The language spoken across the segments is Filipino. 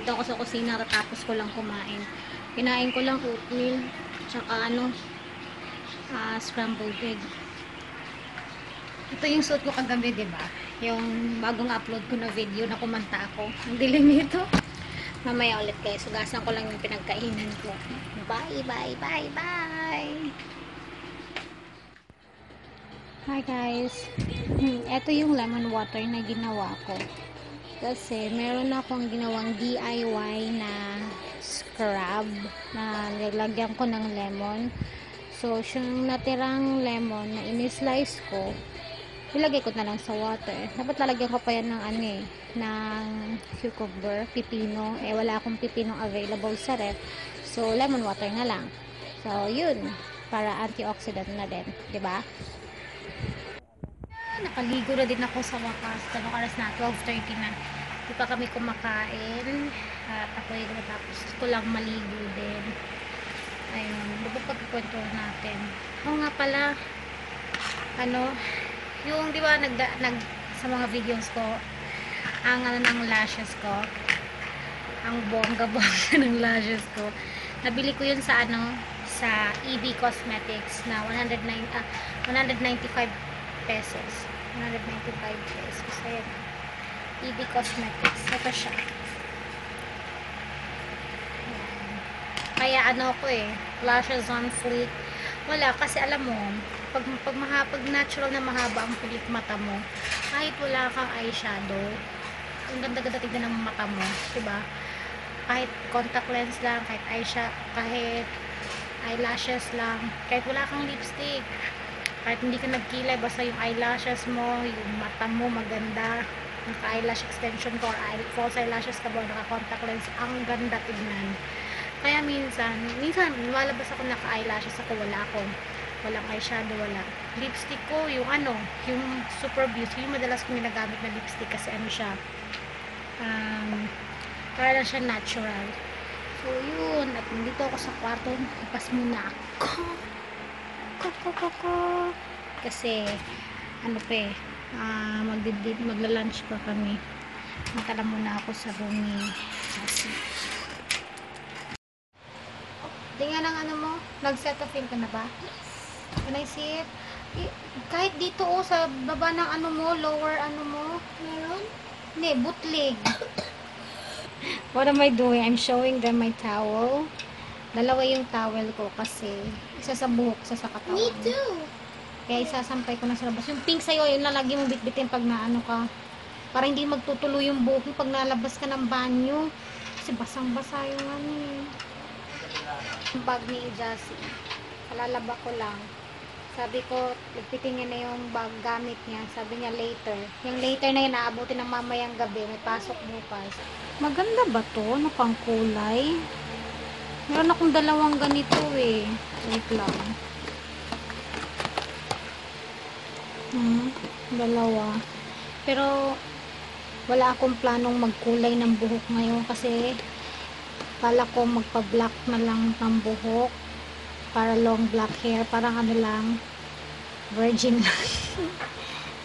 Dito ako sa kusina, tapos ko lang kumain. Kinain ko lang oatmeal, tsaka scrambled egg. Ito yung suot ko kagabi, diba? Yung bagong upload ko na video na kumanta ako. Ang dilim nito. Mamaya ulit guys. Sugasan ko lang yung pinagkainan ko. Bye, bye, bye, bye! Hi guys. Ito yung lemon water na ginawa ko. Kasi meron akong ginawang DIY na scrub na nilagyan ko ng lemon. So, yung natirang lemon na in-slice ko, ilagay ko na lang sa water. Dapat lalagyan ko pa yan ng ng cucumber, pipino. Wala akong pipinong available sa ref. So, lemon water na lang. So, yun. Para antioxidant na din. 'Di ba? Nakaligo na din ako sa wakas. Tanong oras na, 12:30 na. Di pa kami kumakain. At ako yung natapos ko lang maligo din. Ayun. Pagkikwento natin. Oo nga pala. Yung di ba sa mga videos ko, ang ng lashes ko, ang bongga-bongga ng lashes ko. Nabili ko yun sa sa EB Cosmetics na 195 pesos. 195 pesos. Ayan. EB Cosmetics. Ito siya. Kaya lashes on fleek. Wala, kasi alam mo, pag natural na mahaba ang pilik mata mo, kahit wala kang eyeshadow, ang ganda-ganda tignan ng mata mo, diba? Kahit contact lens lang, kahit kahit eyelashes lang, kahit wala kang lipstick, kahit hindi ka nagkilay, basta yung eyelashes mo, yung mata mo maganda, naka-eyelash extension ko or false eyelashes ka ba, naka-contact lens, ang ganda tignan. Kaya minsan lumalabas ako naka-eyelashes ako, walang eyeshadow, wala. Lipstick ko, yung Super Beauty, yung madalas ko ginagamit na lipstick kasi siya, para lang siya natural. So, yun. At nandito ako sa kwarto, kapas muna ako. Kasi, magla-lunch pa kami. Matala muna ako sa room ni Chelsea. Tingnan ang mo, nag-cetaphil ka na ba? Can I see it? Kahit dito sa baba ng lower meron? Hindi, bootleg. What am I doing? I'm showing them my towel. Dalawa yung towel ko kasi isa sa buhok, isa sa katawan. Me too. Kaya isasampay ko na sa labas. Yung pink sa'yo, yun na lagi mong bitbitin pag ka. Para hindi magtutulo yung buhok pag nalabas ka ng banyo. Kasi basang-basa yung Yung bag ni Jassy. Palalaba ko lang. Sabi ko, ligpitin niya na yung bag gamit niya. Sabi niya later. Yung later na yun, naabutin ng mamayang gabi. May pasok bukas. Maganda ba to? Pang kulay? Meron akong dalawang ganito eh. Wait lang. Dalawa. Pero, wala akong planong magkulay ng buhok ngayon kasi kala ko magpa-black na lang ng buhok para long black hair, parang lang virgin lang.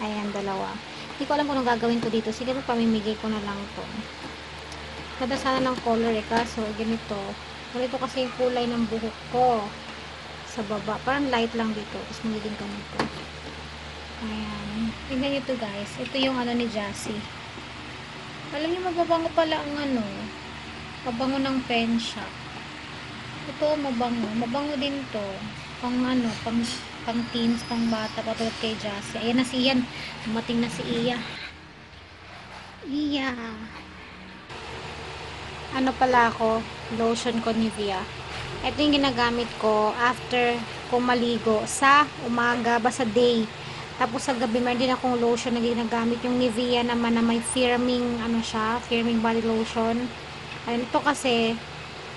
Ayan, dalawa. Hindi ko alam kung anong gagawin ko dito, siguro pamimigay ko na lang to. Ganda sana ng color kaso ganito kasi yung kulay ng buhok ko sa baba, parang light lang dito, tapos magiging ganito. Ayan, tingnan nyo to guys, ito yung ni Jassy. Alam nyo, mababango pala ang mabango ng pen shop. Ito mabango din to. Pang pang teens, pang bata, patulad kay Jassy. Ayan na si Ian. Dumating na si Iya. Iya. Pala ako, lotion ko Nivea. Ito yung ginagamit ko after ko maligo sa umaga, sa day. Tapos sa gabi, meron din akong lotion na ginagamit, yung Nivea naman na may firming firming body lotion. Ayun, ito kasi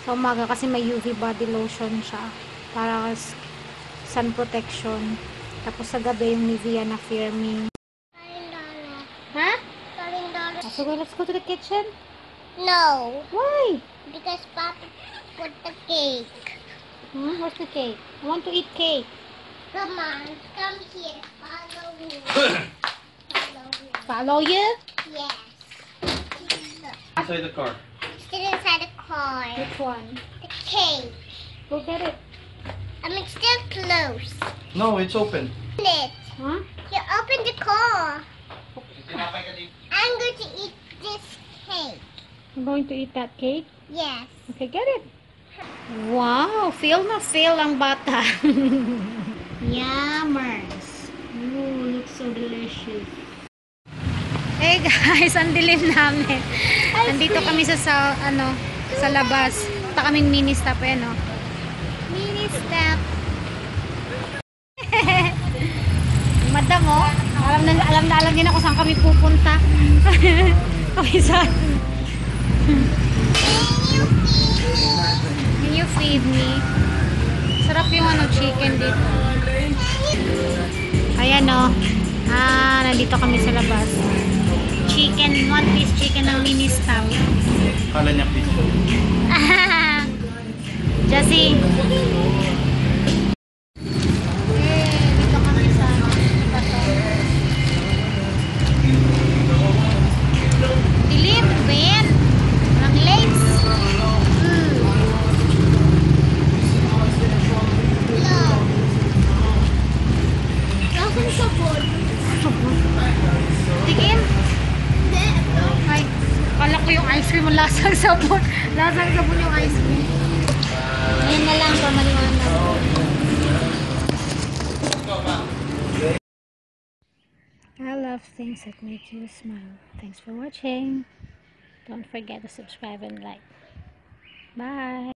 sa umaga kasi may UV body lotion siya para sun protection. Tapos sa gabi yung Nivea na firming. Ha? So let's go to the kitchen? No. Why? Because Papa put the cake. Where's the cake? I want to eat cake. Come on, come here. Follow me. Follow me. Follow you? Yes. Inside the car. Sit part. Which one? The cake. Go get it. I'm still close. No, it's open. Open it. Huh? You open the car. I'm going to eat this cake. I'm going to eat that cake. Yes. Okay, get it. Wow, feel na feel ang bata. Yummers. Ooh, looks so delicious. Hey guys, ang dilim namin. Nandito kami sa labas. Punta kaming mini stop, no? Mini stop. Madam, oh. Alam din ako saan kami pupunta. Kami sa... Can you feed me? Sarap yung chicken dito. Ayan, oh. Nandito kami sa labas. Chicken, one piece chicken ng mini stop. Kala niya please. Jessie. Dito kami sa dilim, Ben. Ang lace. Lasang sabon. Tingin. Ay, kala ko yung ice cream, lasang sabon. Lasang sabon yung ice cream. Ngayon na lang, pamaliwanag. I love things that make you smile. Thanks for watching. Don't forget to subscribe and like. Bye.